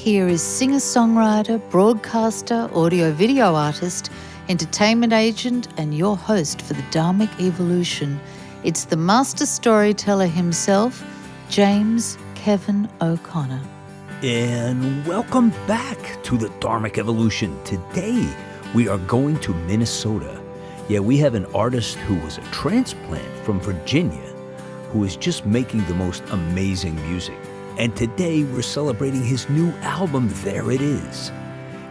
here is singer-songwriter, broadcaster, audio-video artist, entertainment agent, and your host for the dHarmic Evolution. It's the master storyteller himself, James Kevin O'Connor. And welcome back to the dHarmic Evolution. Today, we are going to Minnesota. Yeah, we have an artist who was a transplant from Virginia who is just making the most amazing music. And today, we're celebrating his new album, There It Is.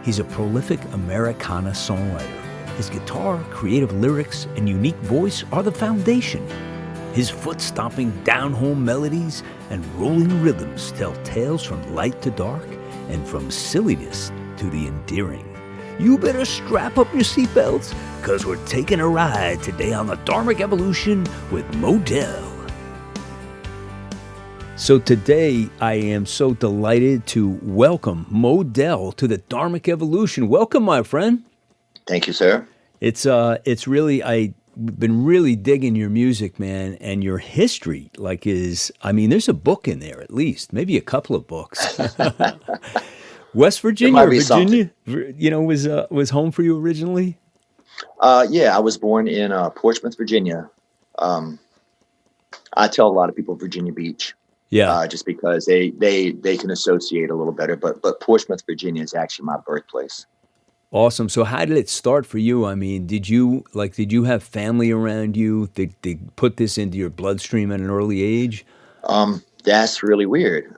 He's a prolific Americana songwriter. His guitar, creative lyrics, and unique voice are the foundation. His foot-stomping down-home melodies and rolling rhythms tell tales from light to dark and from silliness to the endearing. You better strap up your seatbelts, because we're taking a ride today on the dHarmic Evolution with Moedell. So today, I am so delighted to welcome Moedell to the dHarmic Evolution. Welcome, my friend. Thank you, sir. It's really, I've been really digging your music, man, and your history. There's a book in there at least, maybe a couple of books. West Virginia, Virginia, was home for you originally? Yeah, I was born in Portsmouth, Virginia. I tell a lot of people Virginia Beach. Yeah, just because they can associate a little better, but Portsmouth, Virginia is actually my birthplace. Awesome. So how did it start for you? I mean, did you have family around you? Did they put this into your bloodstream at an early age? That's really weird.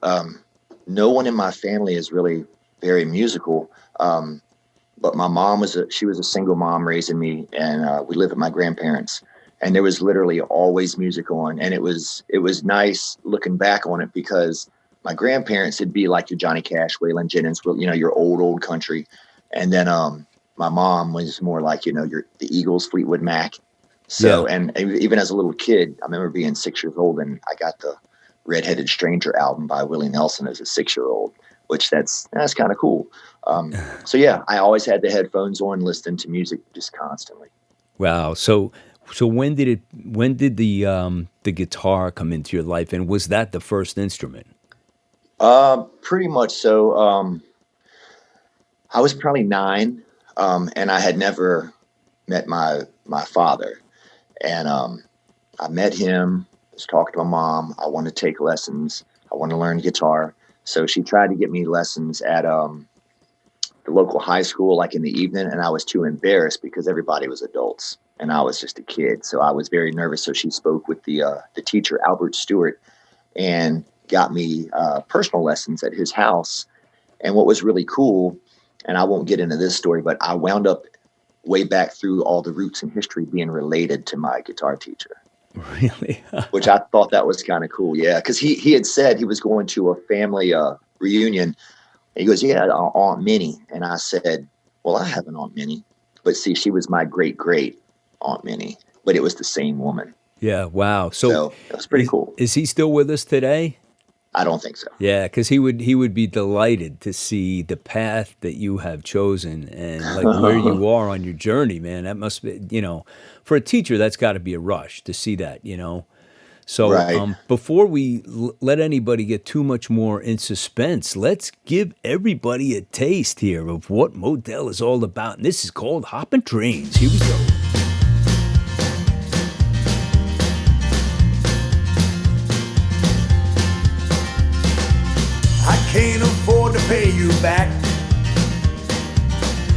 No one in my family is really very musical. But my mom was a single mom raising me, and we lived with my grandparents. And there was literally always music on, and it was nice looking back on it because my grandparents would be like your Johnny Cash, Waylon Jennings, your old country, and then my mom was more like the Eagles, Fleetwood Mac. So, yeah. And even as a little kid, I remember being 6 years old, and I got the Redheaded Stranger album by Willie Nelson as a 6-year-old, which that's kind of cool. So yeah, I always had the headphones on, listening to music just constantly. Wow. So when did the guitar come into your life, and was that the first instrument? Pretty much so. I was probably 9, and I had never met my father, and I met him. Was talking to my mom. I wanted to take lessons. I wanted to learn guitar, so she tried to get me lessons at the local high school, like in the evening, and I was too embarrassed because everybody was adults. And I was just a kid, so I was very nervous. So she spoke with the teacher, Albert Stewart, and got me personal lessons at his house. And what was really cool, and I won't get into this story, but I wound up way back through all the roots in history being related to my guitar teacher. Really? Which I thought that was kind of cool, yeah. Because he had said he was going to a family reunion. And he goes, yeah, Aunt Minnie. And I said, well, I have an Aunt Minnie. But see, she was my great-great Aunt Minnie, but it was the same woman. Yeah, wow. So it was pretty cool. Is he still with us today? I don't think so. Yeah, because he would be delighted to see the path that you have chosen and where you are on your journey, man. That must be, for a teacher, that's got to be a rush to see that, So right. Before we let anybody get too much more in suspense, let's give everybody a taste here of what Moedell is all about. And this is called Hoppin' Trains. Here we go. Can't afford to pay you back.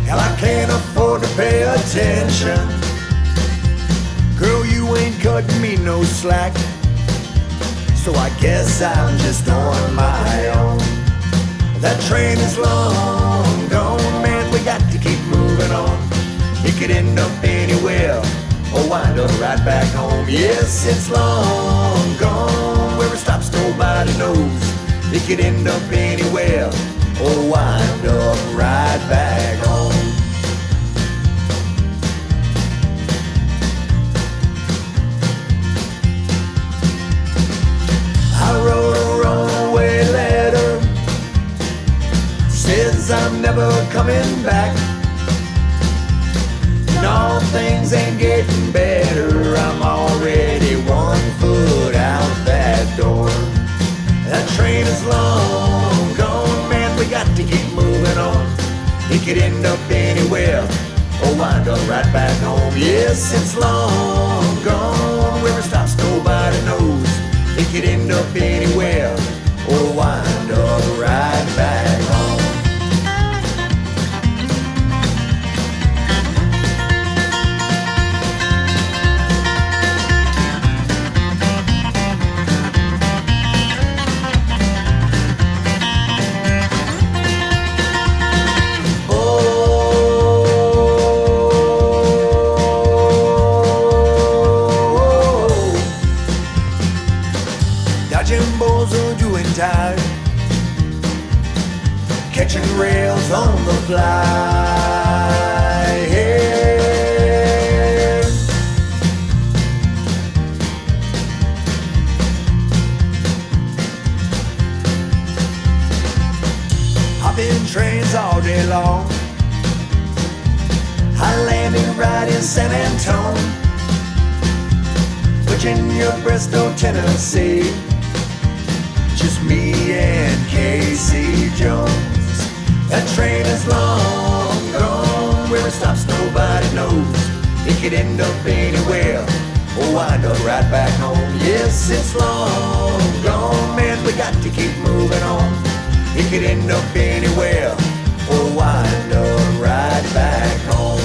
Hell, I can't afford to pay attention. Girl, you ain't cutting me no slack, so I guess I'm just on my own. That train is long gone, man, we got to keep moving on. It could end up anywhere or wind up right back home. Yes, it's long gone, where it stops nobody knows. It could end up anywhere or wind up right back home. I wrote a runaway letter, says I'm never coming back. No, things ain't getting better, I'm already 1 foot out that door. That train is long gone, man, we got to get It could end up anywhere or wind up right back home. Yes, it's long gone. Where it stops, nobody knows. It could end up anywhere or wind up right back home. Tired, catching rails on the fly. Yeah. Hopping trains all day long. I landed right in San Antonio, Virginia, Bristol, Tennessee. Just me and Casey Jones. That train is long gone. Where it stops, nobody knows. It could end up anywhere or wind up right back home. Yes, it's long gone, man. We got to keep moving on. It could end up anywhere or wind up right back home.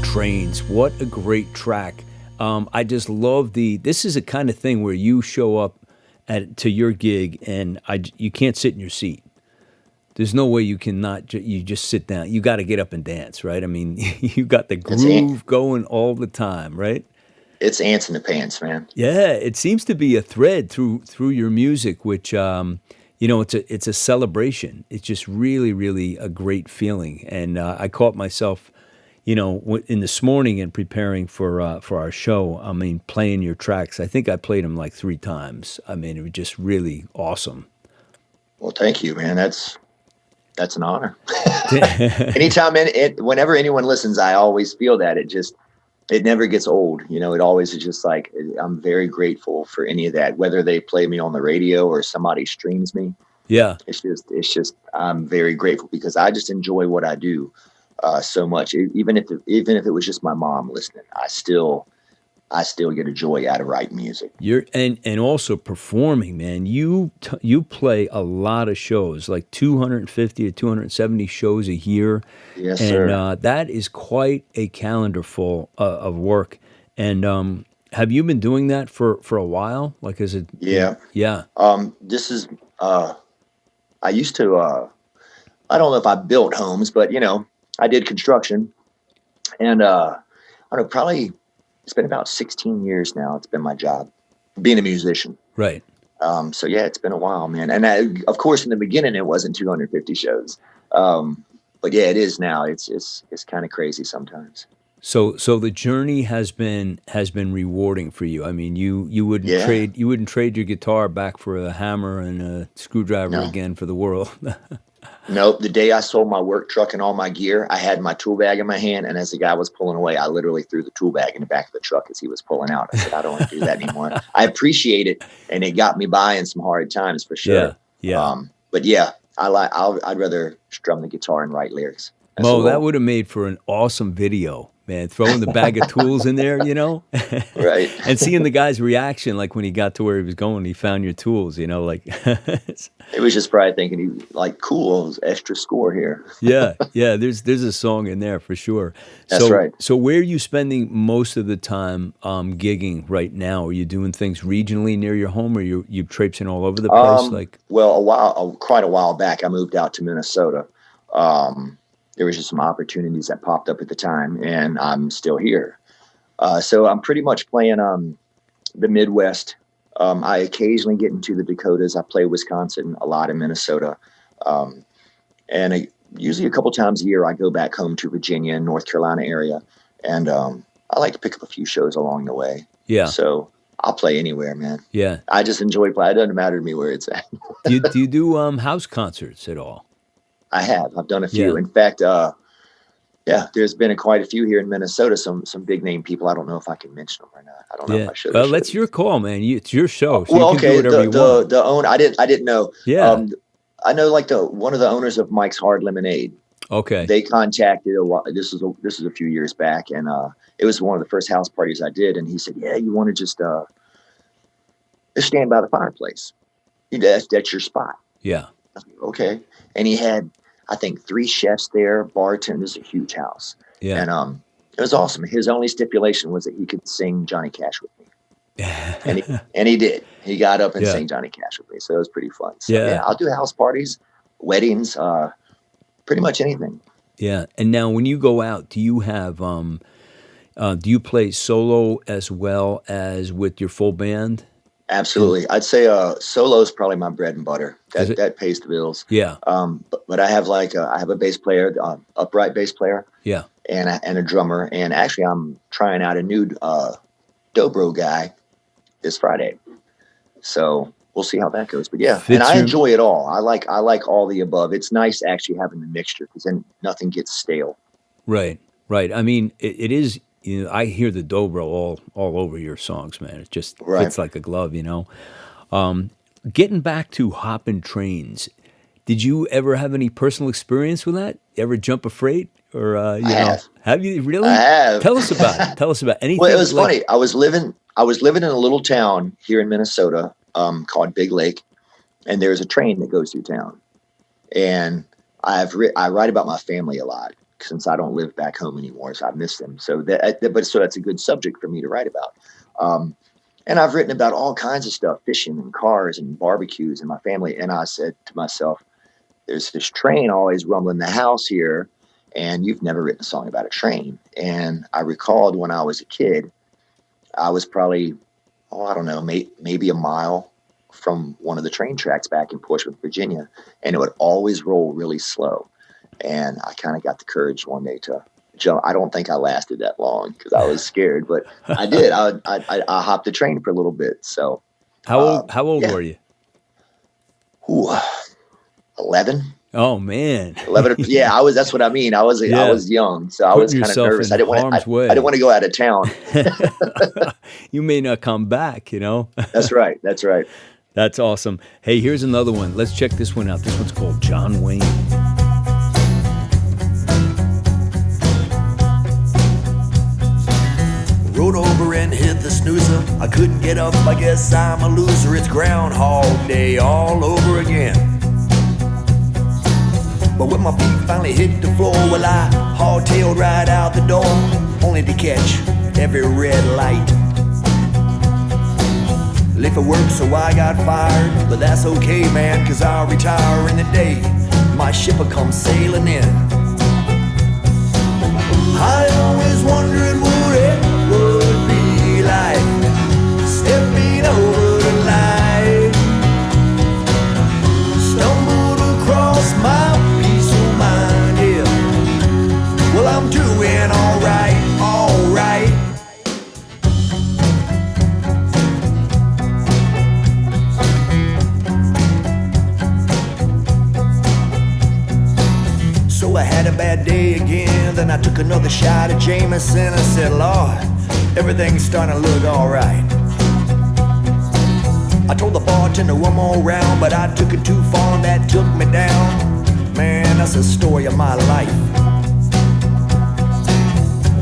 Trains, what a great track. I just love this is a kind of thing where you show up to your gig and you can't sit in your seat. There's no way you just sit down. You got to get up and dance, right? I mean, you got the groove going all the time, right? It's ants in the pants, man. Yeah, it seems to be a thread through your music, which it's a celebration. It's just really, really a great feeling. And I caught myself in this morning and preparing for our show, I mean, playing your tracks. I think I played them like 3 times. I mean, it was just really awesome. Well, thank you, man. That's an honor. Anytime, whenever anyone listens, I always feel that it never gets old. It always is just like, I'm very grateful for any of that, whether they play me on the radio or somebody streams me. Yeah. It's just, I'm very grateful because I just enjoy what I do. So much, even if it was just my mom listening, I still get a joy out of writing music. And also performing, man. You play a lot of shows, like 250 to 270 shows a year. Yes, sir. And that is quite a calendar full of work. And have you been doing that for a while? Like, is it? Yeah. Yeah. This is. I used to. I don't know if I built homes, but I did construction, and I don't know, probably it's been about 16 years now. It's been my job, being a musician. Right. So yeah, it's been a while, man. And of course, in the beginning, it wasn't 250 shows, but yeah, it is now. It's kind of crazy sometimes. So the journey has been rewarding for you. I mean, you wouldn't trade your guitar back for a hammer and a screwdriver again for the world. Nope. The day I sold my work truck and all my gear, I had my tool bag in my hand. And as the guy was pulling away, I literally threw the tool bag in the back of the truck as he was pulling out. I said, I don't want to do that anymore. I appreciate it. And it got me by in some hard times for sure. Yeah. But yeah, I'd rather strum the guitar and write lyrics. Mo, that would have made for an awesome video, man. Throwing the bag of tools in there, Right. And seeing the guy's reaction, like when he got to where he was going, he found your tools, like. It was just probably thinking, he like, cool, extra score here. Yeah. There's a song in there for sure. That's right. So where are you spending most of the time gigging right now? Are you doing things regionally near your home, or you traipsing all over the place? Well, quite a while back, I moved out to Minnesota. There was just some opportunities that popped up at the time, and I'm still here. So I'm pretty much playing the Midwest. I occasionally get into the Dakotas. I play Wisconsin, a lot in Minnesota. And usually a couple times a year, I go back home to Virginia and North Carolina area. And I like to pick up a few shows along the way. Yeah. So I'll play anywhere, man. Yeah. I just enjoy playing. It doesn't matter to me where it's at. Do you do house concerts at all? I have. I've done a few. Yeah. In fact, there's been quite a few here in Minnesota. Some big name people. I don't know if I can mention them or not. I don't know if I should. Well, that's your call, man. It's your show. So Well, you can okay. do whatever you want. The owner. I didn't know. Yeah. I know like one of the owners of Mike's Hard Lemonade. Okay. They contacted this is a few years back, and it was one of the first house parties I did, and he said, "Yeah, you want to just stand by the fireplace. That's your spot." Yeah. I was like, okay. And he had, I think, 3 chefs there, bartenders, a huge house. Yeah. And it was awesome. His only stipulation was that he could sing Johnny Cash with me. and he did. He got up and sang Johnny Cash with me. So it was pretty fun. So, I'll do house parties, weddings, pretty much anything. Yeah. And now when you go out, do you have do you play solo as well as with your full band? Absolutely. I'd say solo is probably my bread and butter. That pays the bills. Yeah. But I have I have a bass player, upright bass player. Yeah. And a drummer. And actually I'm trying out a new dobro guy this Friday. So we'll see how that goes. But I enjoy it all. I like all the above. It's nice actually having the mixture because then nothing gets stale. Right. I mean, it is. I hear the dobro all over your songs, man. It just fits like a glove, Getting back to hopping trains, did you ever have any personal experience with that? Ever jump a freight, or have you really? I have. Tell us about it. Tell us about anything. Well, it was funny. I was living in a little town here in Minnesota called Big Lake, and there's a train that goes through town, and I write about my family a lot. Since I don't live back home anymore, so I miss them. So that's a good subject for me to write about. And I've written about all kinds of stuff, fishing and cars and barbecues and my family. And I said to myself, there's this train always rumbling the house here, and you've never written a song about a train. And I recalled when I was a kid, I was probably, I don't know, maybe a mile from one of the train tracks back in Portsmouth, Virginia, and it would always roll really slow. And I kind of got the courage one day to jump. I don't think I lasted that long because I was scared, but I did. I hopped the train for a little bit. So how old were you? 11. Oh man, 11. Yeah, that's what I mean. I was young, so I was kind of nervous. I didn't want to go out of town. You may not come back. That's right. That's awesome. Hey, here's another one. Let's check this one out. This one's called John Wayne. Rolled over and hit the snoozer. I couldn't get up, I guess I'm a loser. It's Groundhog Day all over again. But when my feet finally hit the floor, well, I hard-tailed right out the door, only to catch every red light. Late for work, so I got fired, but that's okay, man, cause I'll retire in the day my ship will come sailing in. I always wondered what it would be like stepping over the line. Stumbled across my peace of mind, yeah. Well, I'm doing alright. So I had a bad day again, then I took another shot at Jameson. I said, Lord, everything's starting to look alright. I told the bartender one more round, but I took it too far and that took me down. Man, that's the story of my life.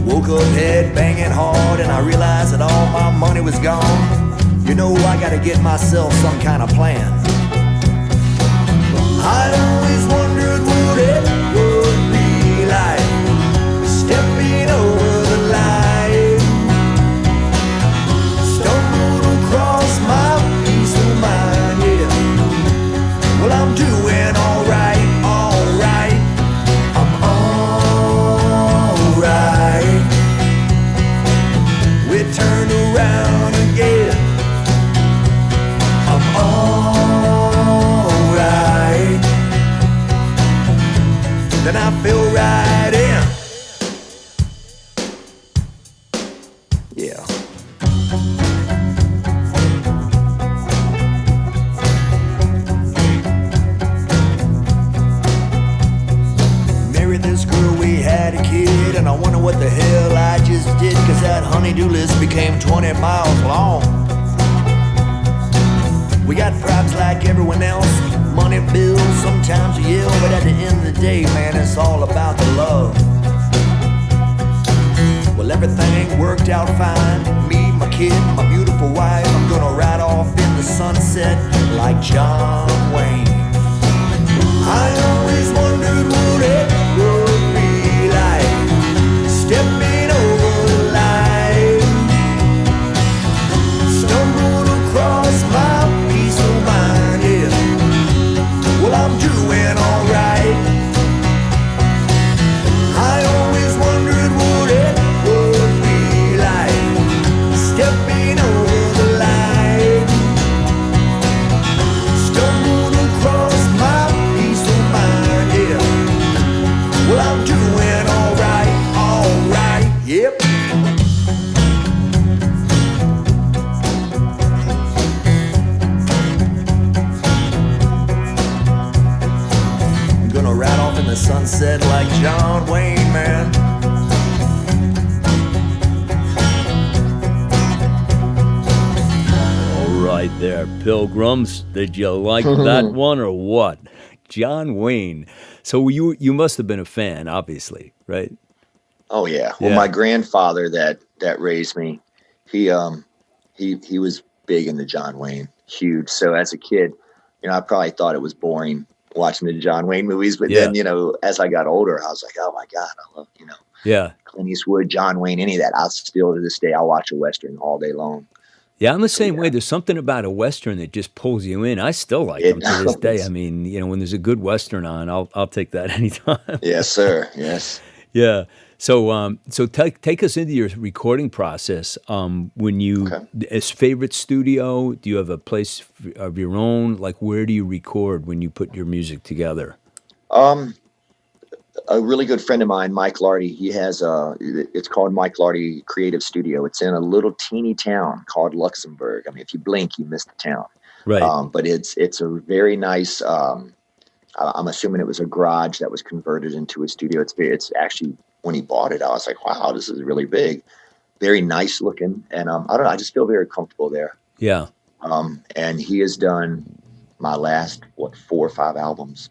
Woke up head banging hard and I realized that all my money was gone. I gotta get myself some kind of plan. I always wondered what it would be like stepping over the line. Stumbled across my peace of mind, yeah. Well, I'm doing alright. I'm alright. We turned around again. I'm alright. honey-do list became 20 miles long. We got problems like everyone else, money, bills, sometimes you yell, but at the end of the day, man, it's all about the love. Well, everything worked out fine. Me, my kid, my beautiful wife. I'm gonna ride off in the sunset like John Wayne. I always wondered what it would be like stepping over the line, stumbled across my peace of mind, yeah. Well, I'm doing alright. I always wondered what it would be like stepping over the line, stumbled across my peace of mind, yeah. Well, I'm doing alright, yep. I'm gonna ride off in the sunset like John Wayne, man. All right there, Pilgrims. Did you like that one or what? John Wayne. So you must have been a fan, obviously, right? Oh yeah. Well, Yeah. my grandfather that raised me, he was big into John Wayne, huge. So as a kid, I probably thought it was boring watching the John Wayne movies, but Yeah. then, as I got older, I was like, oh my God, I love, Yeah. Clint Eastwood, John Wayne, any of that. I'll still to this day, I'll watch a Western all day long. Yeah, I'm the same way. There's something about a Western that just pulls you in. I still like them to this day. I mean, when there's a good Western on, I'll take that anytime. Yes, sir. Yes. Yeah. So take us into your recording process. When you, as favorite studio, do you have a place of your own? Like, where do you record when you put your music together? A really good friend of mine, Mike Lardy, he has it's called Mike Lardy Creative Studio. It's in a little teeny town called Luxembourg. I mean, if you blink, you miss the town. Right. But it's a very nice, I'm assuming it was a garage that was converted into a studio. It's actually, when he bought it, I was like, wow, this is really big, very nice looking. And I don't know, I just feel very comfortable there. Yeah. And he has done my last, 4 or 5 albums.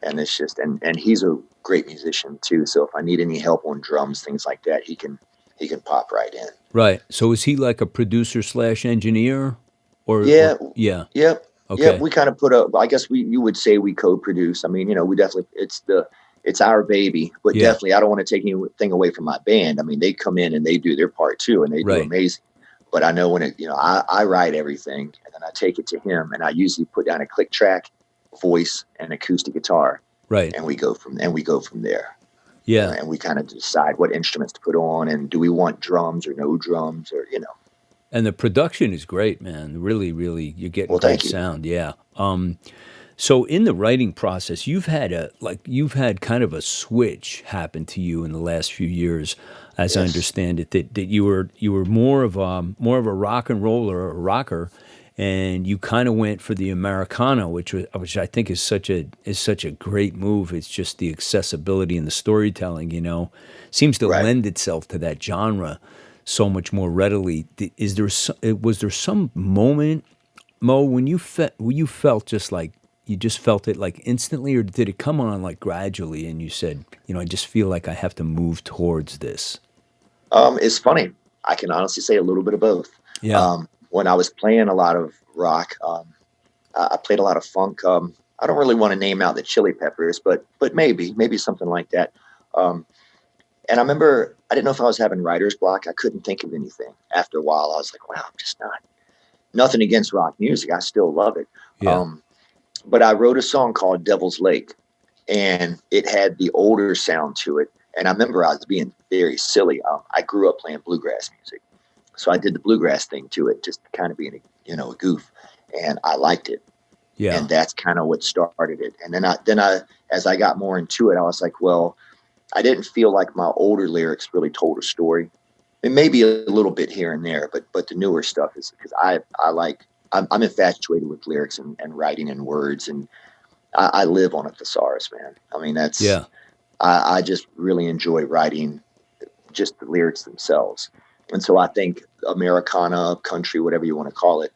And it's just, and he's a great musician too. So if I need any help on drums, things like that, he can pop right in. Right. So is he like a producer / engineer? Yeah. Yeah. Yep. Okay. Yep. We kind of I guess you would say we co-produce. I mean, we definitely, it's our baby, but definitely I don't want to take anything away from my band. I mean, they come in and they do their part too, and they do amazing. But I know when I write everything and then I take it to him, and I usually put down a click track, voice, and acoustic guitar. Right. And we go from there. Yeah. And we kind of decide what instruments to put on, and do we want drums or no drums, or And the production is great, man. Really, really, you're getting Well, great thank you. sound. Yeah. So in the writing process, you've had kind of a switch happen to you in the last few years, as I understand it. That you were more of a rock and roller, or a rocker, and you kind of went for the Americana, which I think is such a great move. It's just the accessibility and the storytelling, seems to lend itself to that genre so much more readily. Was there some moment, Mo, when you felt just like you just felt it like instantly, or did it come on like gradually, and you said, I just feel like I have to move towards this? It's funny. I can honestly say a little bit of both. Yeah. When I was playing a lot of rock, I played a lot of funk. I don't really want to name out the Chili Peppers, but maybe something like that. And I remember, I didn't know if I was having writer's block. I couldn't think of anything. After a while, I was like, wow, I'm just nothing against rock music. I still love it. Yeah. But I wrote a song called Devil's Lake, and it had the older sound to it. And I remember I was being very silly. I grew up playing bluegrass music. So I did the bluegrass thing to it, just kind of being a goof, and I liked it. Yeah. And that's kind of what started it. And then I, as I got more into it, I was like, well, I didn't feel like my older lyrics really told a story. And maybe a little bit here and there, but the newer stuff is because I'm infatuated with lyrics and writing and words, and I live on a thesaurus, man. I mean, I just really enjoy writing just the lyrics themselves. And so I think Americana, country, whatever you want to call it,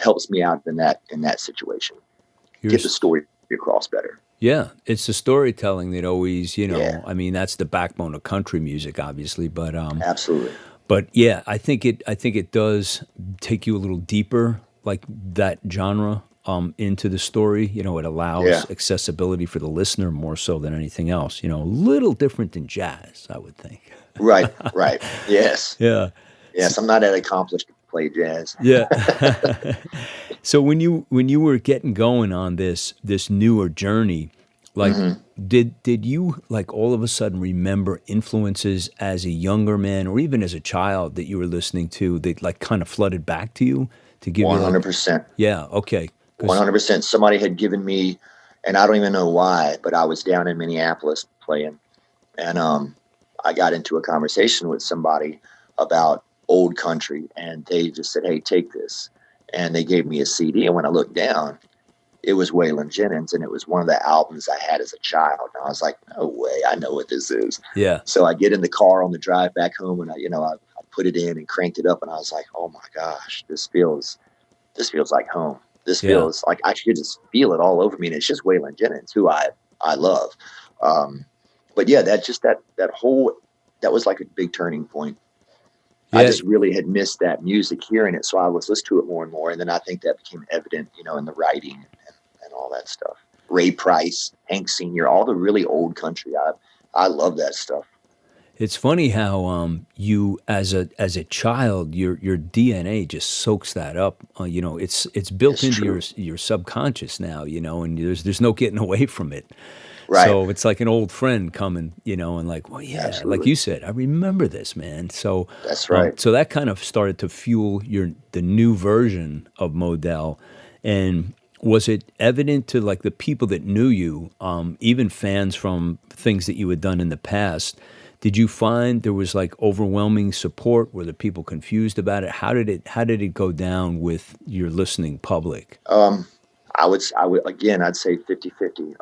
helps me out in that situation. Get the story across better. Yeah, it's the storytelling that always, Yeah, I mean, that's the backbone of country music, obviously, absolutely. but yeah, I think it does take you a little deeper, like that genre, into the story. It Yeah. allows accessibility for the listener more so than anything else. A little different than jazz, I would think. Right. Right. Yes. Yeah. Yes. I'm not that accomplished to play jazz. Yeah. So when you were getting going on this newer journey, like Hmm. did you like all of a sudden remember influences as a younger man or even as a child that you were listening to that like kind of flooded back to you to give you like 100%. yeah, okay. 100%. Somebody had given me, and I don't even know why, but I was down in Minneapolis playing, and I got into a conversation with somebody about old country, and they just said, "Hey, take this," and they gave me a CD. And when I looked down, it was Waylon Jennings, and it was one of the albums I had as a child. And I was like, "No way, I know what this is." Yeah. So I get in the car on the drive back home, and I put it in and cranked it up, and I was like, "Oh my gosh, this feels like home. This Yeah. feels like I could just feel it all over me." And it's just Waylon Jennings, who I love. Um, but yeah, that was like a big turning point. I Yeah. just really had missed that music, hearing it, so I was listening to it more and more, and then I think that became evident, in the writing and all that stuff. Ray Price, Hank Sr., all the really old country. I love that stuff. It's funny how you as a child your DNA just soaks that up. It's built It's into true, your subconscious now. And there's no getting away from it. right? So it's like an old friend coming, and like, well, yeah, like Absolutely, you said, I remember this, man. So, that's right. so that kind of started to fuel the new version of Moedell. And was it evident to like the people that knew you, even fans from things that you had done in the past? Did you find there was like overwhelming support? Were the people confused about it? How did it go down with your listening public? Um, I would again, I'd say 50-50.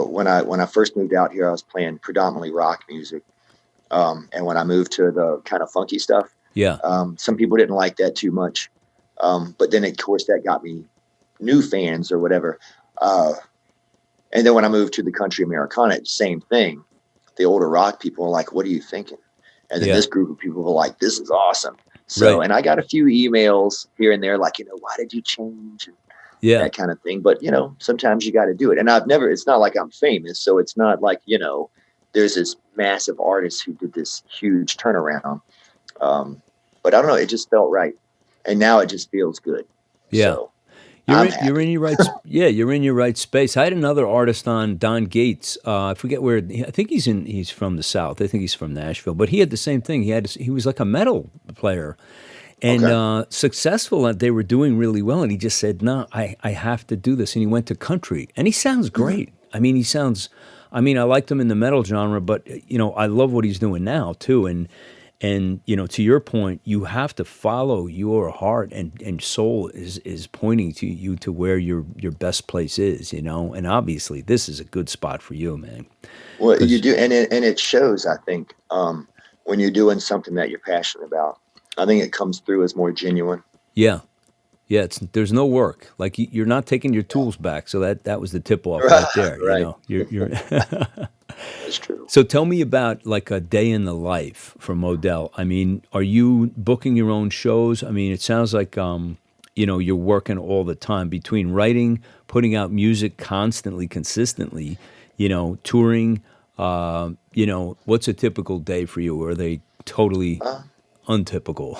When I first moved out here, I was playing predominantly rock music. And when I moved to the kind of funky stuff, Yeah, some people didn't like that too much. But then, of course, that got me new fans or whatever. Uh, and then when I moved to the country Americana, same thing. The older rock people were like, "What are you thinking?" And then yeah, this group of people were like, "This is awesome." So, right, and I got a few emails here and there, like, "Why did you change?" And yeah. that kind of thing. But, sometimes you got to do it. And it's not like I'm famous. So it's not like, there's this massive artist who did this huge turnaround. Um, but I don't know. It just felt right. And now it just feels good. Yeah. So You're I'm in, you're happy. in your right. Yeah, you're in your right space. I had another artist on, Don Gates. I forget where. I think he's from the South. I think he's from Nashville. But he had the same thing. He was like a metal player and Okay. successful. And they were doing really well. And he just said, "No, I have to do this." And he went to country. And he sounds Mhm. great. I mean, he sounds. I mean, I liked him in the metal genre, but I love what he's doing now too. And to your point, you have to follow your heart and soul is pointing to you to where your best place is, and obviously this is a good spot for you, man. Well, you Because do. And it shows, I think, when you're doing something that you're passionate about. I think it comes through as more genuine. yeah, yeah, there's no work. Like you're not taking your tools back, so that was the tip off Right. right there. Right. You're That's true. So tell me about like a day in the life for Moedell. I mean, are you booking your own shows? I mean, it sounds like you're working all the time between writing, putting out music constantly, consistently, touring. What's a typical day for you? Or are they totally Uh, untypical?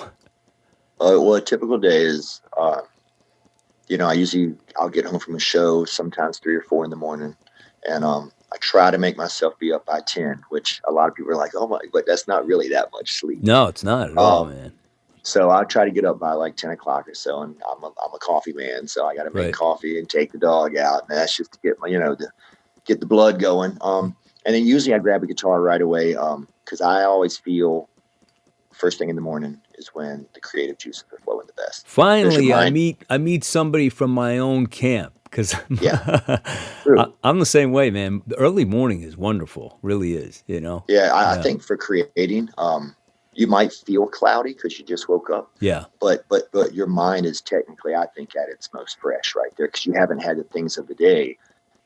well, a typical day is, I'll get home from a show sometimes 3 or 4 in the morning, and I try to make myself be up by 10, which a lot of people are like, "Oh my," but that's not really that much sleep. No, it's not at all, Um, man. so I try to get up by like 10 o'clock or so, and I'm a coffee man, so I got to make Right. coffee and take the dog out, and that's just to get to get the blood going. And then usually I grab a guitar right away, because I always feel first thing in the morning is when the creative juices are flowing the best. There's your Finally, I mind. meet somebody from my own camp because Yeah, true. I'm the same way, man. The early morning is wonderful, really is. Yeah, I Yeah, think for creating, you might feel cloudy because you just woke up. Yeah. But your mind is technically, I think, at its most fresh right there because you haven't had the things of the day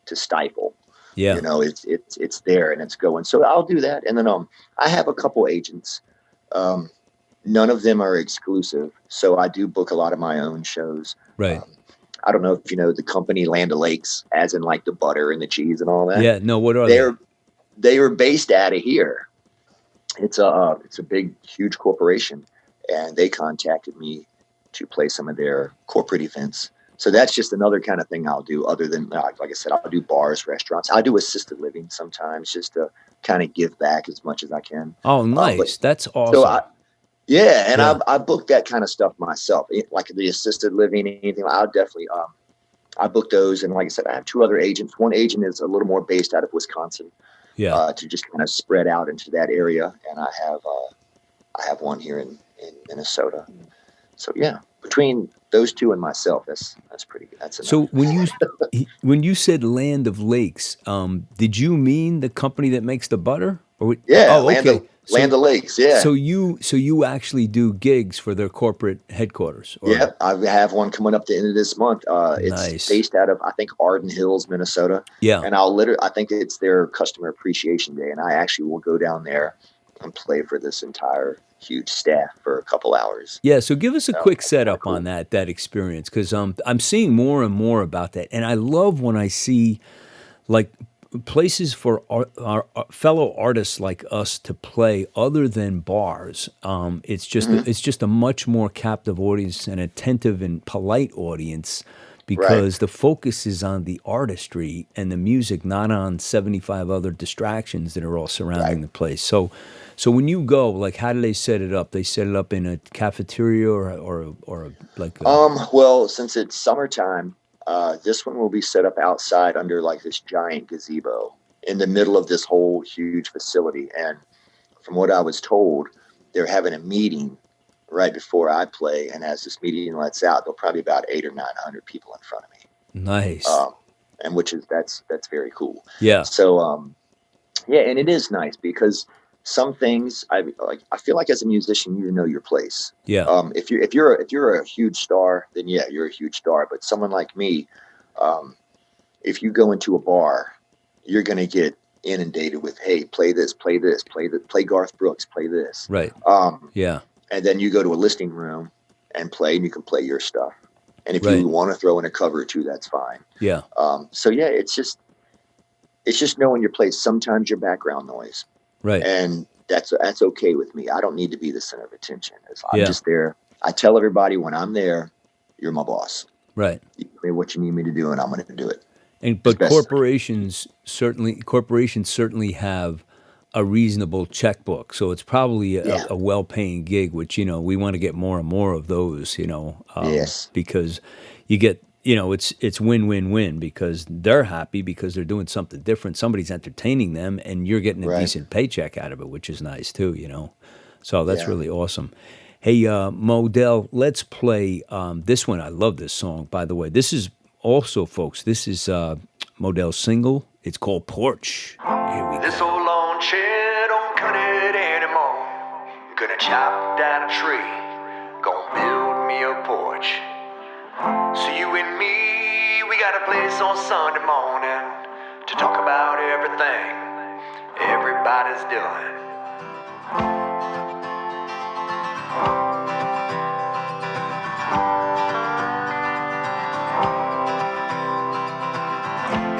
to stifle. Yeah. You know, it's there and it's going. So I'll do that. And then I have a couple agents. None of them are exclusive. So I do book a lot of my own shows. Right. I don't know if you know the company Land O'Lakes, as in like the butter and the cheese and all that. Yeah. No, what are they? They are based out of here. It's a big, huge corporation, and they contacted me to play some of their corporate events. So that's just another kind of thing I'll do. Other than, like I said, I'll do bars, restaurants. I do assisted living sometimes, just to kind of give back as much as I can. Oh, nice! That's awesome. So I book that kind of stuff myself, like the assisted living, anything. I'll definitely I book those, and like I said, I have two other agents. One agent is a little more based out of Wisconsin. Yeah. To just kind of spread out into that area, and I have one here in Minnesota. So yeah, between those two and myself, that's pretty good. That's enough. So when you said Land of Lakes, did you mean the company that makes the butter? Yeah. Land of Lakes. Yeah. So you actually do gigs for their corporate headquarters? Yeah, I have one coming up the end of this month. It's Nice. based out of, I think, Arden Hills, Minnesota. Yeah. And I think it's their Customer Appreciation Day, and I actually will go down there and play for this entire huge staff for a couple hours. Yeah, so give us a quick setup cool. on that experience, because I'm seeing more and more about that, and I love when I see like places for our fellow artists like us to play other than bars. It's just a much more captive audience, an attentive and polite audience, because the focus is on the artistry and the music, not on 75 other distractions that are all surrounding the place. So when you go, like, how do they set it up? They set it up in a cafeteria or like well, since it's summertime, this one will be set up outside under like this giant gazebo in the middle of this whole huge facility. And from what I was told, they're having a meeting right before I play. And as this meeting lets out, there'll probably be about 800 or 900 people in front of me. Nice. And that's very cool. Yeah. So, and it is nice because some things I feel like as a musician, you know your place. Yeah. If you're a huge star, then yeah, you're a huge star. But someone like me, if you go into a bar, you're going to get inundated with, hey, play this, play Garth Brooks, play this. Right. Yeah. And then you go to a listening room and play, and you can play your stuff. And if you want to throw in a cover or two, that's fine. Yeah. So yeah, it's just knowing your place. Sometimes your background noise. Right. And that's okay with me. I don't need to be the center of attention. I'm just there. I tell everybody when I'm there, you're my boss. Right. You tell me what you need me to do, and I'm going to do it. But corporations certainly have a reasonable checkbook. So it's probably a well-paying gig, which, we want to get more and more of those, yes. Because you get, it's win-win-win, because they're happy because they're doing something different. Somebody's entertaining them, and you're getting a decent paycheck out of it, which is nice too, So that's really awesome. Hey, Moedell, let's play this one. I love this song, by the way. This is also, folks, this is Moedell's single. It's called Porch. Here we go. This old lawn chair don't cut it anymore. Gonna chop down a tree, gonna build me a porch. So you and me, we got a place on Sunday morning to talk about everything everybody's doing.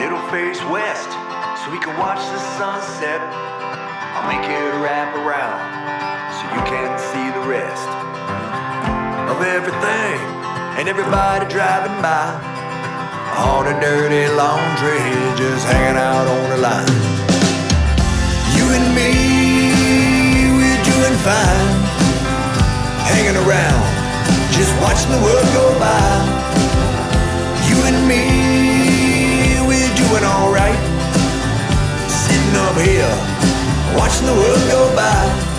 It'll face west so we can watch the sunset. I'll make it wrap around so you can see the rest of everything and everybody driving by. All the dirty laundry just hanging out on the line. You and me, we're doing fine, hanging around, just watching the world go by. You and me, we're doing alright, sitting up here, watching the world go by.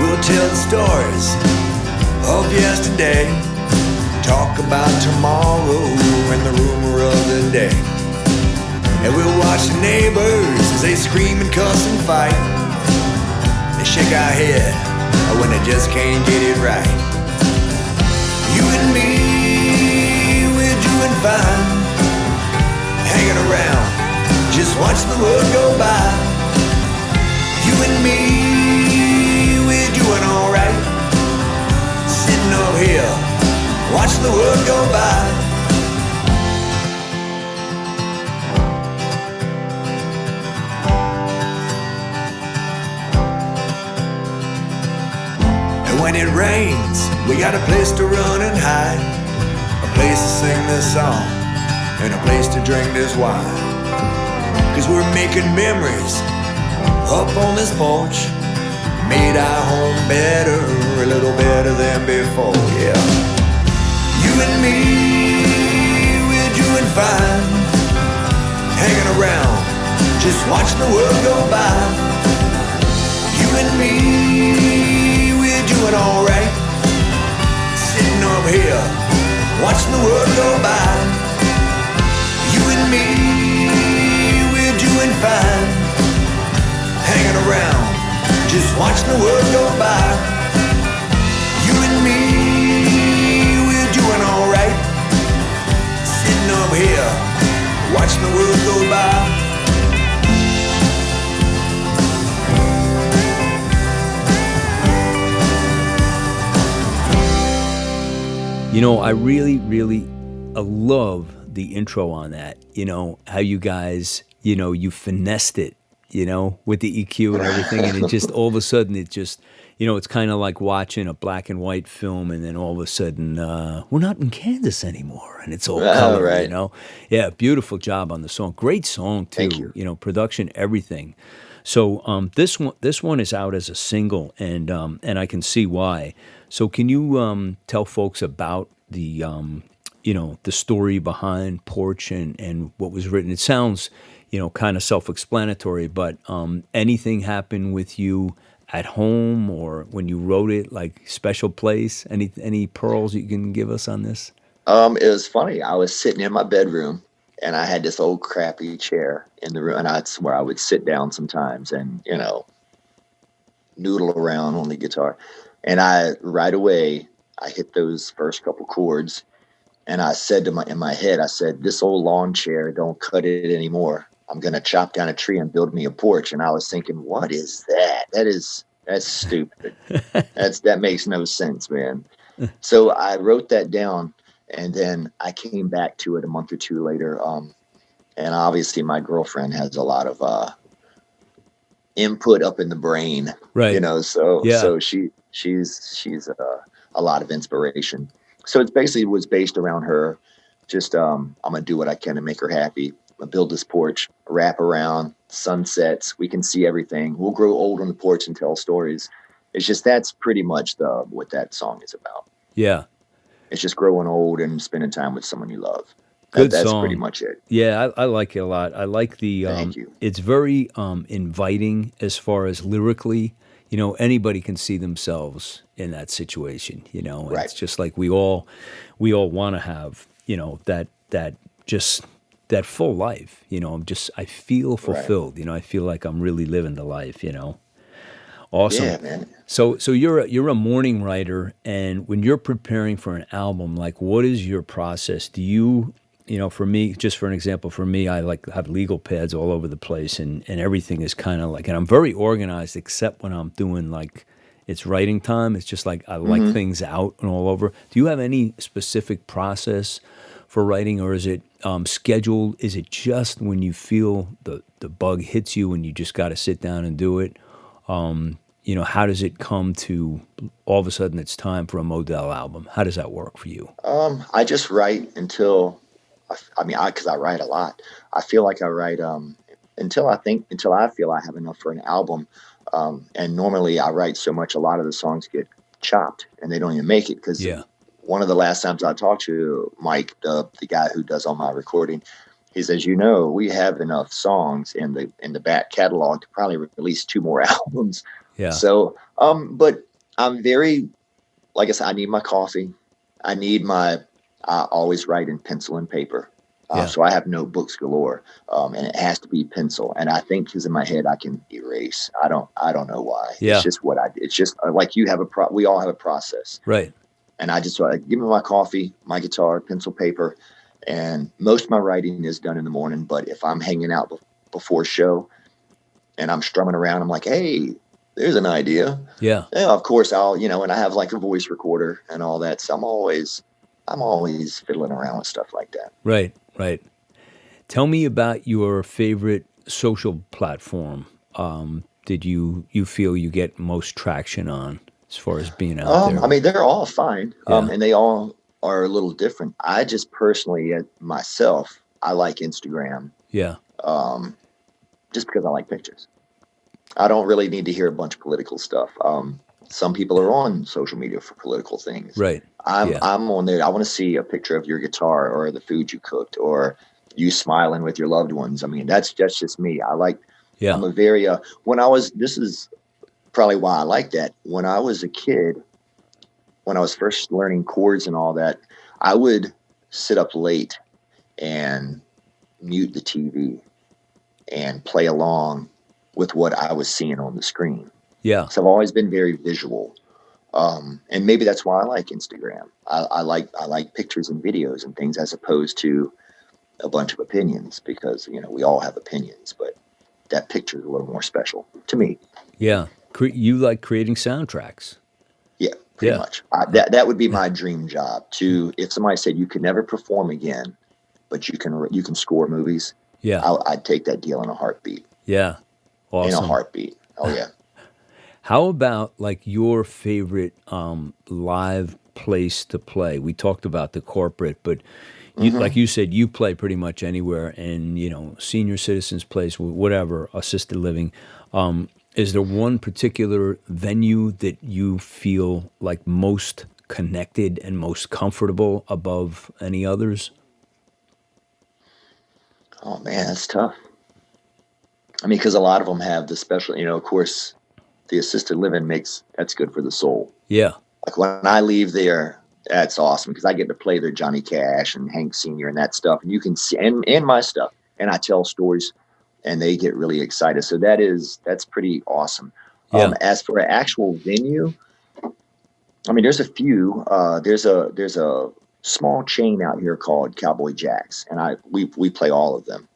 We'll tell the stories of yesterday, talk about tomorrow and the rumor of the day. And we'll watch the neighbors as they scream and cuss and fight. They shake our head when they just can't get it right. You and me, we're doing fine, hanging around, just watch the world go by. You and me, we're doing alright, sitting up here, watch the world go by. When it rains, we got a place to run and hide, a place to sing this song, and a place to drink this wine. Cause we're making memories up on this porch, made our home better, a little better than before, yeah. You and me, we're doing fine, hanging around, just watch the world go by. You and me, doing alright, sitting up here, watching the world go by. You and me, we're doing fine, hanging around, just watching the world go by. You and me, we're doing alright, sitting up here, watching the world go by. You know, I really love the intro on that, you know, how you guys, you know, you finessed it, you know, with the EQ and everything. And it just, all of a sudden, it just, you know, it's kind of like watching a black and white film and then all of a sudden, we're not in Kansas anymore and it's all color, right. You know. Yeah, beautiful job on the song. Great song, too. Thank you. You know, production, everything. So this one is out as a single and I can see why. So can you tell folks about the, you know, the story behind Porch and what was written? It sounds, you know, kind of self-explanatory, but anything happened with you at home or when you wrote it, like special place? Any pearls you can give us on this? It was funny. I was sitting in my bedroom and I had this old crappy chair in the room, and that's where I would sit down sometimes and, you know, noodle around on the guitar. And right away, I hit those first couple chords, and I said in my head, I said, this old lawn chair, don't cut it anymore. I'm going to chop down a tree and build me a porch. And I was thinking, what is that? That's stupid. That makes no sense, man. So I wrote that down, and then I came back to it a month or two later. And obviously my girlfriend has a lot of input up in the brain, right? You know, so she's a lot of inspiration. So it basically was based around her. Just I'm gonna do what I can to make her happy. I'm gonna build this porch, wrap around, sunsets. We can see everything. We'll grow old on the porch and tell stories. It's just that's pretty much what that song is about. Yeah, it's just growing old and spending time with someone you love. That's song. Pretty much it. Yeah, I like it a lot. I like the. Thank you. It's very inviting as far as lyrically. You know, anybody can see themselves in that situation. You know, right. It's just like we all want to have. You know, that full life. You know, I feel fulfilled. Right. You know, I feel like I'm really living the life. You know. Awesome. Yeah, man. So you're a morning writer, and when you're preparing for an album, like what is your process? Do you know, for me, just for an example, for me, I like have legal pads all over the place, and everything is kind of like, and I'm very organized, except when I'm doing like it's writing time. It's just like I like things out and all over. Do you have any specific process for writing, or is it scheduled? Is it just when you feel the bug hits you and you just got to sit down and do it? You know, how does it come to all of a sudden it's time for a Moedell album? How does that work for you? I just write until, because I write a lot. I feel like I write until I feel I have enough for an album. And normally I write so much, a lot of the songs get chopped and they don't even make it. Because one of the last times I talked to Mike, the guy who does all my recording, he says, you know, we have enough songs in the back catalog to probably release 2 more albums. Yeah. So, but I'm very, like I said, I need my coffee. I need my I always write in pencil and paper. Yeah. So I have notebooks galore, and it has to be pencil. And I think because in my head I can erase. I don't know why. Yeah. It's just it's just like you have we all have a process. Right. And I just give me my coffee, my guitar, pencil, paper, and most of my writing is done in the morning. But if I'm hanging out before show and I'm strumming around, I'm like, hey, there's an idea. Yeah. Yeah, of course I'll, and I have like a voice recorder and all that. So I'm always fiddling around with stuff like that. Right. Right. Tell me about your favorite social platform. Did you feel you get most traction on as far as being out there? I mean, they're all fine, Yeah. and they all are a little different. I just personally, myself, I like Instagram, Yeah. just because I like pictures. I don't really need to hear a bunch of political stuff. Some people are on social media for political things. Right. I'm Yeah. I'm on there. I want to see a picture of your guitar or the food you cooked or you smiling with your loved ones. I mean, that's just me. Yeah. I'm a very this is probably why I like that. When I was a kid, when I was first learning chords and all that, I would sit up late and mute the TV and play along with what I was seeing on the screen. Yeah. So I've always been very visual. And maybe that's why I like Instagram. I like pictures and videos and things as opposed to a bunch of opinions because, we all have opinions, but that picture is a little more special to me. Yeah. You like creating soundtracks. Yeah, pretty Yeah. much. That would be my dream job if somebody said you could never perform again, but you can score movies. Yeah. I'd take that deal in a heartbeat. Yeah. Awesome. In a heartbeat. Oh yeah. How about like your favorite live place to play? We talked about the corporate, but like you said, you play pretty much anywhere, and senior citizens place, whatever, assisted living. Is there one particular venue that you feel like most connected and most comfortable above any others? Oh man, that's tough. I mean, because a lot of them have the special, of course, the assisted living that's good for the soul. Yeah. Like when I leave there, that's awesome because I get to play their Johnny Cash and Hank Sr. and that stuff. And you can see, and my stuff. And I tell stories and they get really excited. So that's pretty awesome. Yeah. As for an actual venue, I mean, there's a few. There's a small chain out here called Cowboy Jacks, and we play all of them.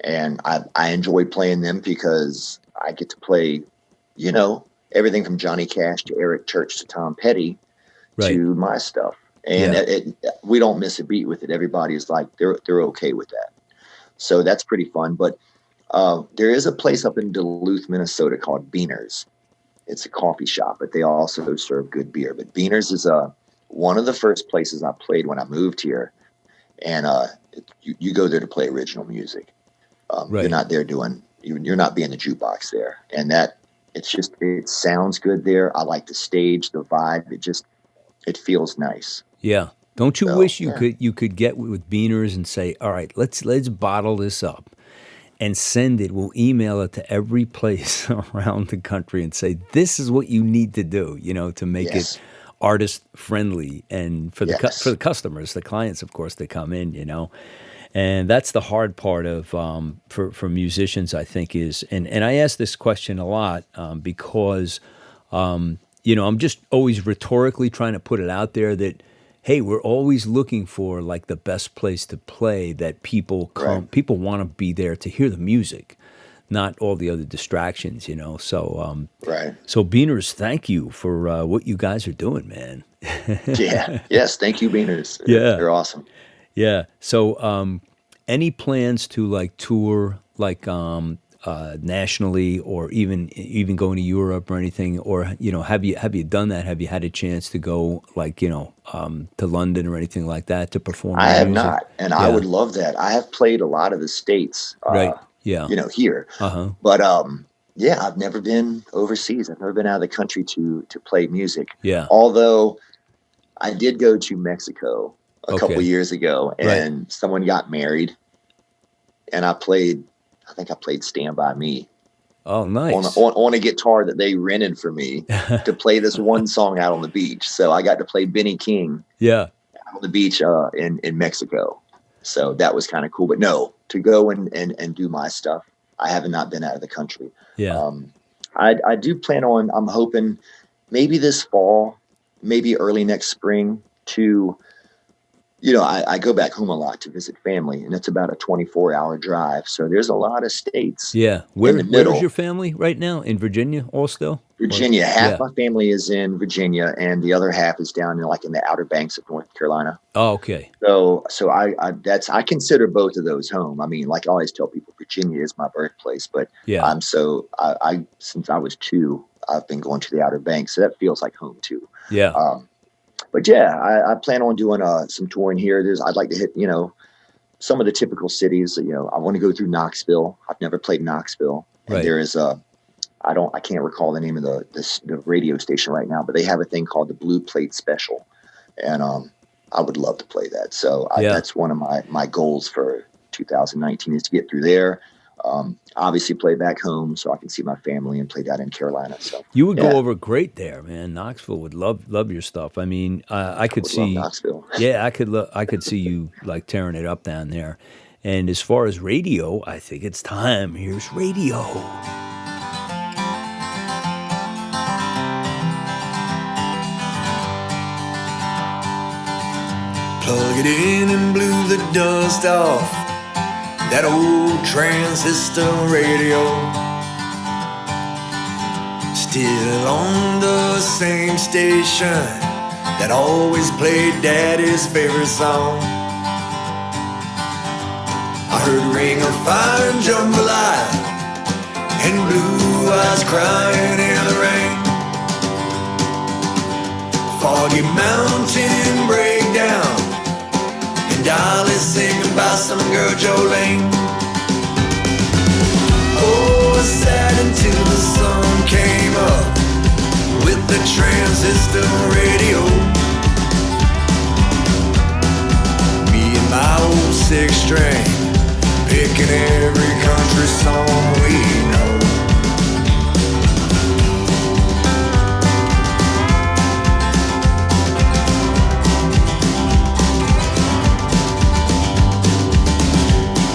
And I enjoy playing them because I get to play, everything from Johnny Cash to Eric Church to Tom Petty to my stuff. And we don't miss a beat with it. Everybody's like, they're okay with that. So that's pretty fun. But there is a place up in Duluth, Minnesota called Beaner's. It's a coffee shop, but they also serve good beer. But Beaner's is one of the first places I played when I moved here. And you go there to play original music. You're not there you're not being the jukebox there. And it sounds good there. I like the stage, the vibe. It feels nice. Yeah. Don't you wish you could get with Beaners and say, all right, let's bottle this up and send it. We'll email it to every place around the country and say, this is what you need to do, to make it artist friendly and for the customers, the clients, of course, that come in, And that's the hard part of for musicians, I think, is and I ask this question a lot because I'm just always rhetorically trying to put it out there that, hey, we're always looking for like the best place to play that people come. Right. People want to be there to hear the music, not all the other distractions. So Right. So Beaners, thank you for what you guys are doing, man. Yeah. Yes. Thank you, Beaners. Yeah. They're awesome. Yeah. So, any plans to like tour like nationally, or even going to Europe or anything, or have you done that? Have you had a chance to go like to London or anything like that to perform? I have music? not, and I would love that. I have played a lot of the states, Right. Yeah. Here, Uh-huh. but I've never been overseas. I've never been out of the country to play music. Yeah. Although I did go to Mexico a Okay. couple years ago, and someone got married, and I think I played "Stand By Me" Oh, nice. on a guitar that they rented for me to play this one song out on the beach. So I got to play Benny King Yeah. on the beach in Mexico. So that was kind of cool. But no, to go and do my stuff, I have not been out of the country. Yeah. I do plan on, I'm hoping maybe this fall, maybe early next spring to, I go back home a lot to visit family, and it's about a 24-hour drive. So there's a lot of states Yeah. in the Where's middle. your family right now? In Virginia also? Virginia. Half Yeah. my family is in Virginia, and the other half is down in the Outer Banks of North Carolina. Oh, okay. So I consider both of those home. I mean, like I always tell people, Virginia is my birthplace, but Yeah. I since I was 2, I've been going to the Outer Banks, so that feels like home too. Yeah. But yeah, I plan on doing some touring here. I'd like to hit some of the typical cities. I want to go through Knoxville. I've never played Knoxville, and Right. there is I can't recall the name of the radio station right now, but they have a thing called the Blue Plate Special, and I would love to play that. So Yeah. that's one of my goals for 2019 is to get through there. Obviously play back home so I can see my family and play down in Carolina. So You would yeah, go over great there, man. Knoxville would love your stuff. I mean, I could would love see. Knoxville. Yeah, I could see you like tearing it up down there. And as far as radio, I think it's time. Here's radio. Plug it in and blew the dust off that old transistor radio. Still on the same station that always played Daddy's favorite song. I heard Ring of Fire and Jambalaya and Blue Eyes crying in the rain. Foggy Mountain Breakdown and Dolly singing about some girl Jolene. Oh, I sat until the sun came up with the transistor radio. Me and my old 6-string picking every country song we know.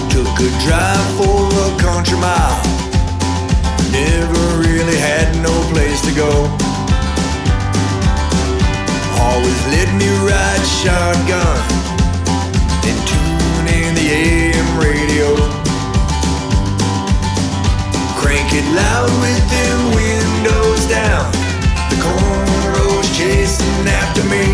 Took a drive for a country mile. Never really had no place to go. Always let me ride shotgun and tune in the AM radio. Crank it loud with them windows down. The cornrows chasing after me.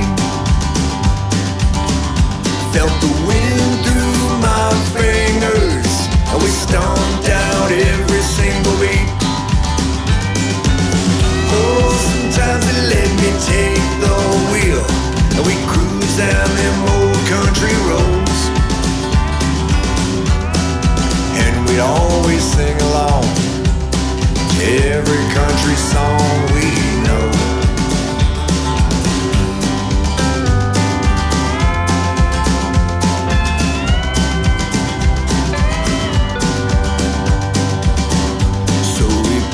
Felt the wind through my fingers, and we stomped out every single beat. Oh, sometimes they let me take the wheel, and we cruise down them old country roads. And we'd always sing along to every country song we know.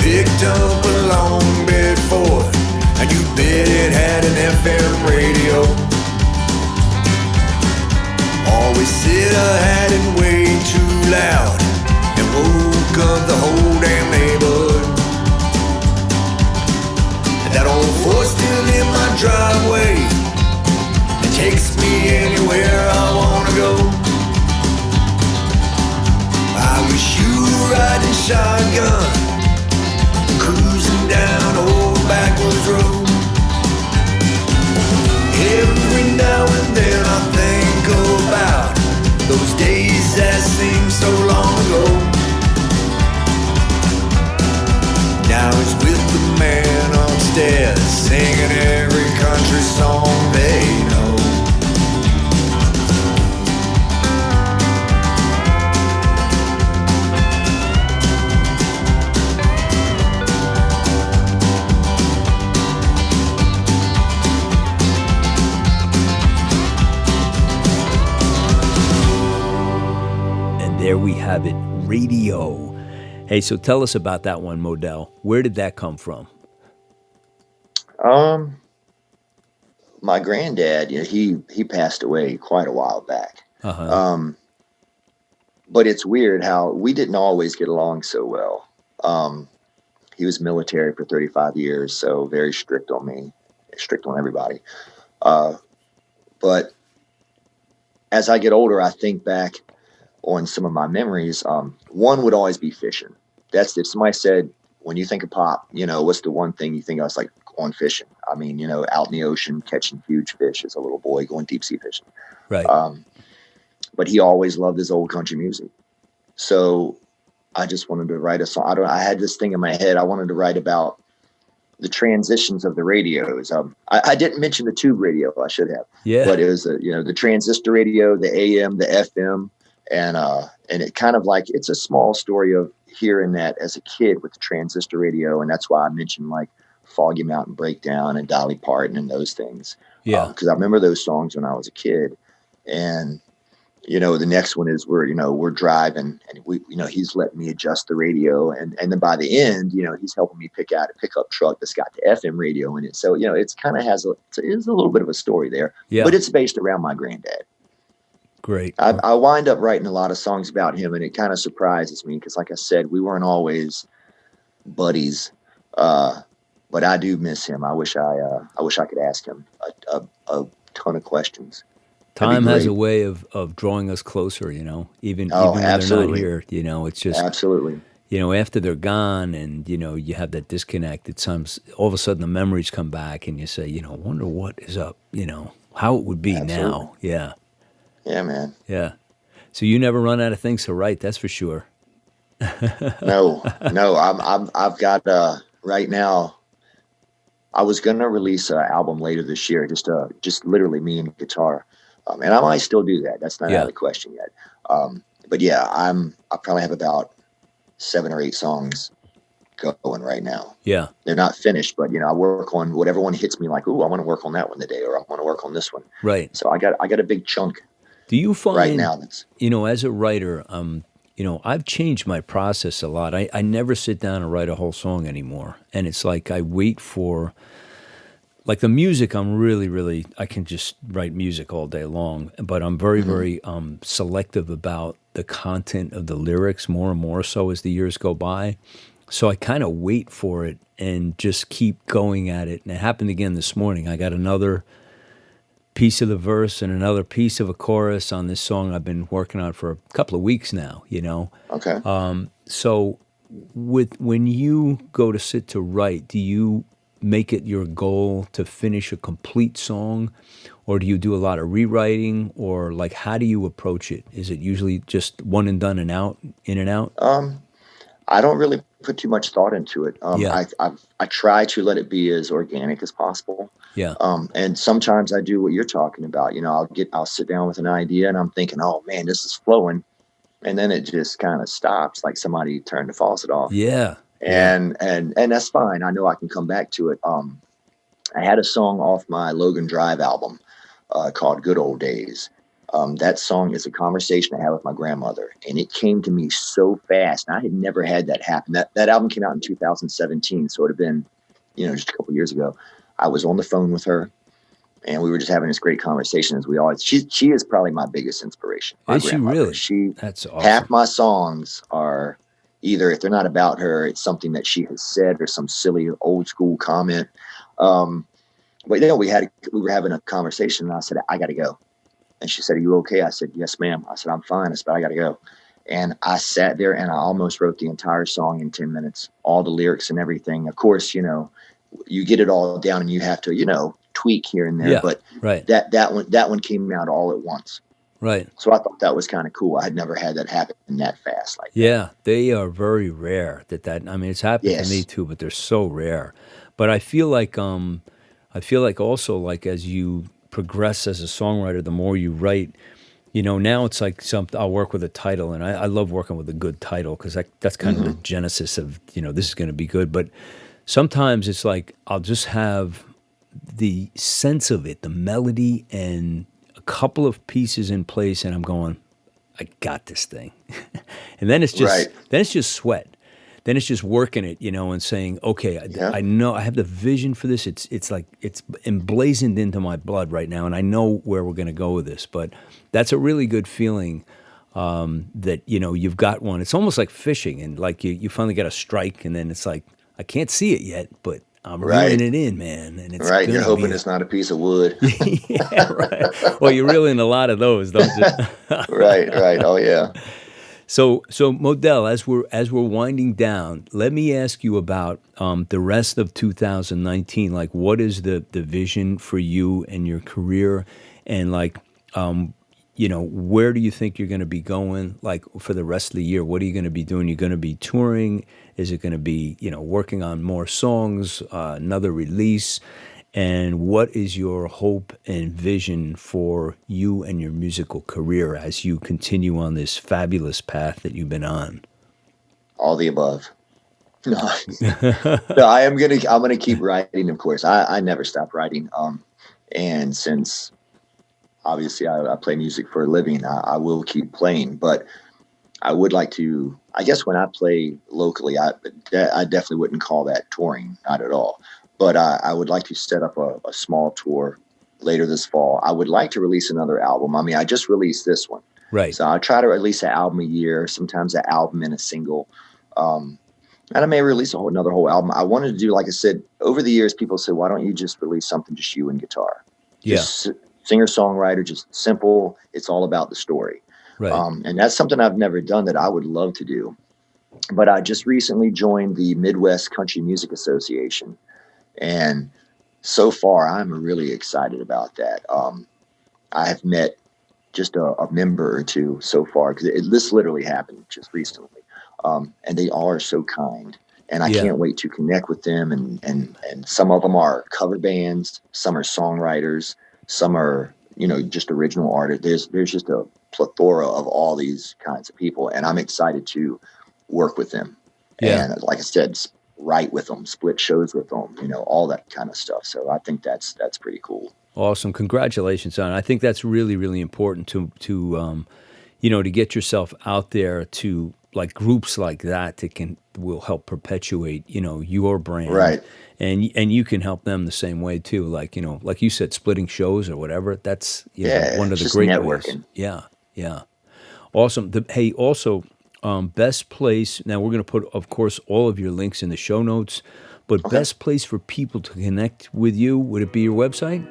Picked up a long bed Ford, and you bet it had an FM radio. Always said I had it way too loud and woke up the whole damn neighborhood. And that old Ford still in my driveway. It takes me anywhere I wanna go. I wish you were riding shotgun, cruising down old backwards road. Every now and then I think about those days that seem so long ago. Now it's with the man upstairs, singing every country song they know. There we have it, radio. Hey, so tell us about that one, Moedell. Where did that come from? my granddad, he passed away quite a while back. Uh-huh. But it's weird how we didn't always get along so well. He was military for 35 years, so very strict on me, strict on everybody. But as I get older, I think back on some of my memories. One would always be fishing. That's if somebody said, when you think of Pop, what's the one thing you think of? I was like, going fishing. I mean, out in the ocean, catching huge fish as a little boy, going deep sea fishing. Right. But he always loved his old country music. So I just wanted to write a song. I had this thing in my head. I wanted to write about the transitions of the radios. I didn't mention the tube radio. I should have. Yeah. But it was, the transistor radio, the AM, the FM, and it kind of like, it's a small story of hearing that as a kid with the transistor radio. And that's why I mentioned like Foggy Mountain Breakdown and Dolly Parton and those things. Yeah. Because I remember those songs when I was a kid. And the next one is we're driving and he's letting me adjust the radio. And then by the end, he's helping me pick out a pickup truck that's got the FM radio in it. So, it's kind of has it's a little bit of a story there, but it's based around my granddad. Great. I wind up writing a lot of songs about him, and it kind of surprises me because, like I said, we weren't always buddies. But I do miss him. I wish I could ask him a ton of questions. Time has a way of drawing us closer, even when absolutely. they're not here, it's just, absolutely. After they're gone and, you have that disconnect, it times all of a sudden the memories come back and you say, I wonder what is up, how it would be now. Yeah. Yeah, man. Yeah. So you never run out of things to write. That's for sure. No, I've got, right now, I was going to release an album later this year, just literally me and guitar. And I might still do that. That's not out of the question yet. But yeah, I probably have about 7 or 8 songs going right now. Yeah. They're not finished, but I work on whatever one hits me like, ooh, I want to work on that one today, or I want to work on this one. Right. So I got a big chunk. Do you find right now that's, as a writer, I've changed my process a lot. I never sit down and write a whole song anymore. And it's like I wait for, like the music, I'm really, I can just write music all day long. But I'm very, very selective about the content of the lyrics, more and more so as the years go by. So I kind of wait for it and just keep going at it. And it happened again this morning. I got another piece of the verse and another piece of a chorus on this song I've been working on for a couple of weeks now, Okay. So when you go to sit to write, do you make it your goal to finish a complete song, or do you do a lot of rewriting, or like how do you approach it? Is it usually just one and done and out, in and out? I don't really put too much thought into it. I try to let it be as organic as possible. Yeah. And sometimes I do what you're talking about. I'll sit down with an idea and I'm thinking, oh man, this is flowing. And then it just kind of stops, like somebody turned the faucet off. Yeah. And that's fine. I know I can come back to it. I had a song off my Logan Drive album called Good Old Days. That song is a conversation I had with my grandmother, and it came to me so fast. And I had never had that happen. That album came out in 2017, so it would have been, just a couple years ago. I was on the phone with her, and we were just having this great conversation as we always. She is probably my biggest inspiration. Is she really? That's awesome. Half my songs are either, if they're not about her, it's something that she has said or some silly old school comment. But we were having a conversation, and I said, I got to go. And she said, are you okay? I said, yes, ma'am. I said, I'm fine. I said, I got to go. And I sat there and I almost wrote the entire song in 10 minutes, all the lyrics and everything. Of course, you get it all down and you have to, tweak here and there. Yeah, but right. that one came out all at once. Right. So I thought that was kind of cool. I had never had that happen that fast. Like that. They are very rare it's happened to me too, but they're so rare. But I feel like also like as you progress as a songwriter, the more you write, now it's like I'll work with a title, and I love working with a good title because that's kind of the genesis of, this is going to be good. But sometimes it's like I'll just have the sense of it, the melody, and a couple of pieces in place, and I'm going, I got this thing. And then it's just sweat. then it's just working it, and saying, okay, I know I have the vision for this. It's like it's emblazoned into my blood right now, and I know where we're going to go with this. But that's a really good feeling that you've got one. It's almost like fishing, and like you finally get a strike, and then it's like I can't see it yet, but I'm reeling it in, man. And it's right. You're hoping it's not a piece of wood. Yeah, right. Well, you're reeling a lot of those, don't you? Right. Oh yeah. So Moedell, as we're winding down, let me ask you about the rest of 2019. Like, what is the vision for you and your career, and like, where do you think you're going to be going? Like for the rest of the year, what are you going to be doing? You're going to be touring? Is it going to be working on more songs, another release? And what is your hope and vision for you and your musical career as you continue on this fabulous path that you've been on? All the above. No, no, I'm gonna keep writing. Of course, I never stop writing. And since obviously I play music for a living, I will keep playing. But I would like to. I guess when I play locally, I definitely wouldn't call that touring, not at all. But I would like to set up a small tour later this fall. I would like to release another album. I mean, I just released this one. Right. So I try to release an album a year, sometimes an album and a single. And I may release another whole album. I wanted to do, like I said, over the years, people say, why don't you just release something just you and guitar? Just singer-songwriter, just simple. It's all about the story. Right. And that's something I've never done that I would love to do. But I just recently joined the Midwest Country Music Association. And so far, I'm really excited about that. I have met just a member or two so far, because this literally happened just recently. And they all are so kind. And I can't wait to connect with them. And some of them are cover bands. Some are songwriters. Some are, just original artists. There's just a plethora of all these kinds of people. And I'm excited to work with them. Yeah. And like I said, write with them, split shows with them, all that kind of stuff. So I think that's pretty cool. Awesome. Congratulations on it. I think that's really, really important to get yourself out there to like groups like that will help perpetuate, your brand. Right. And you can help them the same way too. Like, like you said, splitting shows or whatever. That's one of the great networking. Ways. Yeah. Awesome. Also, best place. Now we're going to put, of course, all of your links in the show notes. But best place for people to connect with you, would it be your website?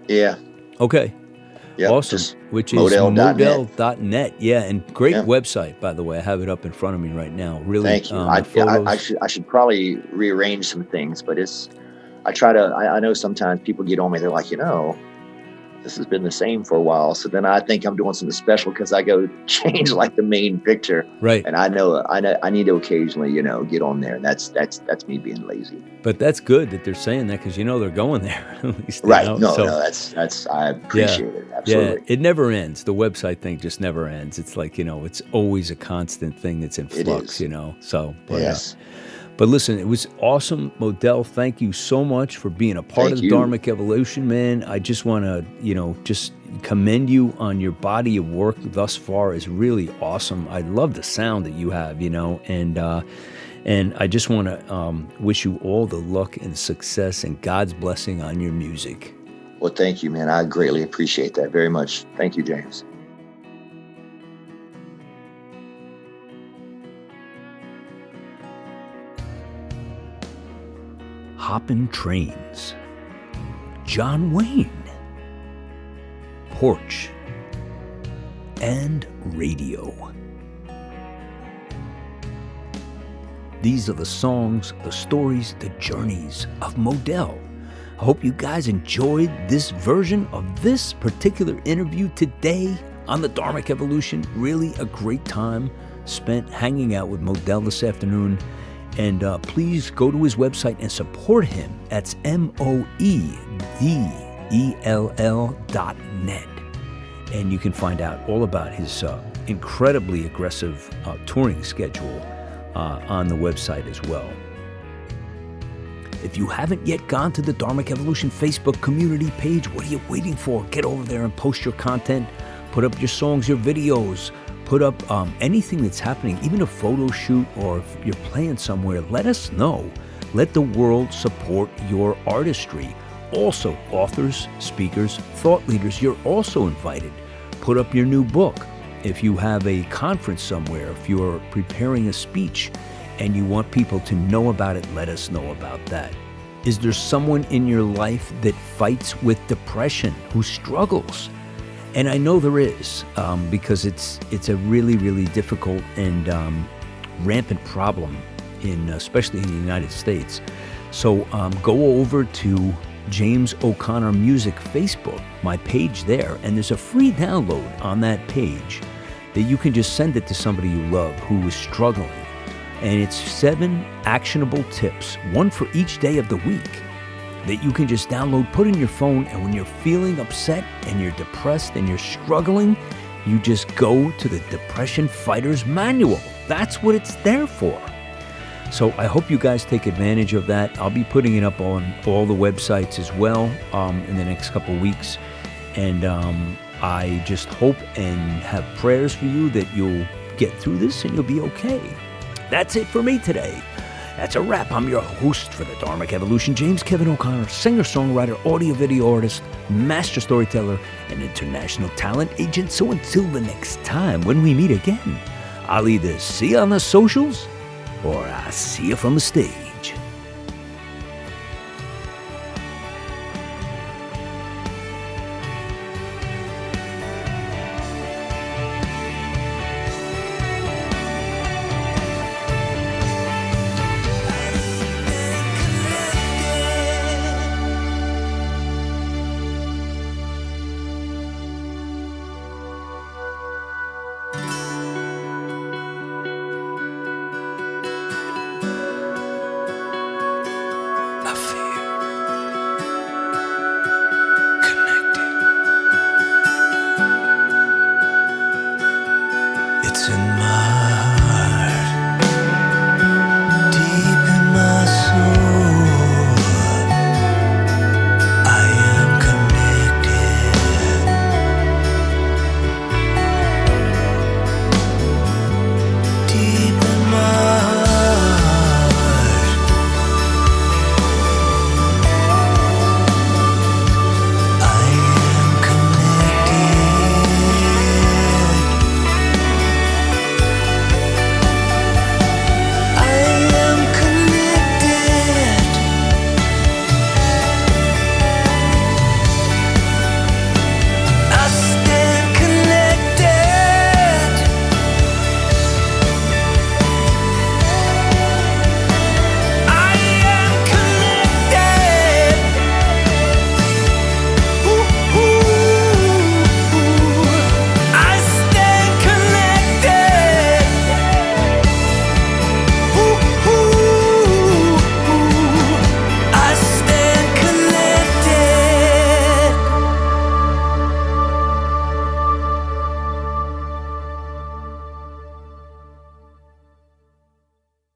Yeah. Okay. Yep, awesome. Which is Moedell.net. Yeah, and great website, by the way. I have it up in front of me right now. Really, thank you. I should probably rearrange some things, but I know sometimes people get on me. They're like, this has been the same for a while. So then I think I'm doing something special because I go change like the main picture. Right. And I know I need to occasionally, get on there. And that's me being lazy. But that's good that they're saying that because they're going there. At least right. No, that's I appreciate it. Absolutely. Yeah, it never ends. The website thing just never ends. It's like, it's always a constant thing that's in flux, So yes. But listen, it was awesome. Moedell, thank you so much for being a part of the dHarmic evolution, man. I just want to, just commend you on your body of work thus far is really awesome. I love the sound that you have, and I just want to wish you all the luck and success and God's blessing on your music. Well, thank you, man. I greatly appreciate that very much. Thank you, James. Hoppin' Trains, John Wayne, Porch, and Radio. These are the songs, the stories, the journeys of Moedell. I hope you guys enjoyed this version of this particular interview today on the dHarmic Evolution. Really a great time spent hanging out with Moedell this afternoon. And please go to his website and support him. That's Moedell.net. And you can find out all about his incredibly aggressive touring schedule on the website as well. If you haven't yet gone to the dHarmic Evolution Facebook community page, what are you waiting for? Get over there and post your content. Put up your songs, your videos. put up anything that's happening, even a photo shoot, or if you're playing somewhere, let us know. Let the world support your artistry. Also, authors, speakers, thought leaders, you're also invited. Put up your new book. If you have a conference somewhere, if you're preparing a speech and you want people to know about it, let us know about that. Is there someone in your life that fights with depression, who struggles? And I know there is, because it's a really, really difficult and rampant problem, especially in the United States. So go over to James O'Connor Music Facebook, my page there, and there's a free download on that page that you can just send it to somebody you love who is struggling. And it's 7 actionable tips, one for each day of the week, that you can just download, put in your phone, and when you're feeling upset and you're depressed and you're struggling, you just go to the Depression Fighter's Manual. That's what it's there for. So I hope you guys take advantage of that. I'll be putting it up on all the websites as well in the next couple weeks. And I just hope and have prayers for you that you'll get through this and you'll be okay. That's it for me today. That's a wrap. I'm your host for the dHarmic Evolution, James Kevin O'Connor, singer-songwriter, audio-video artist, master storyteller, and international talent agent. So until the next time when we meet again, I'll either see you on the socials or I'll see you from the stage.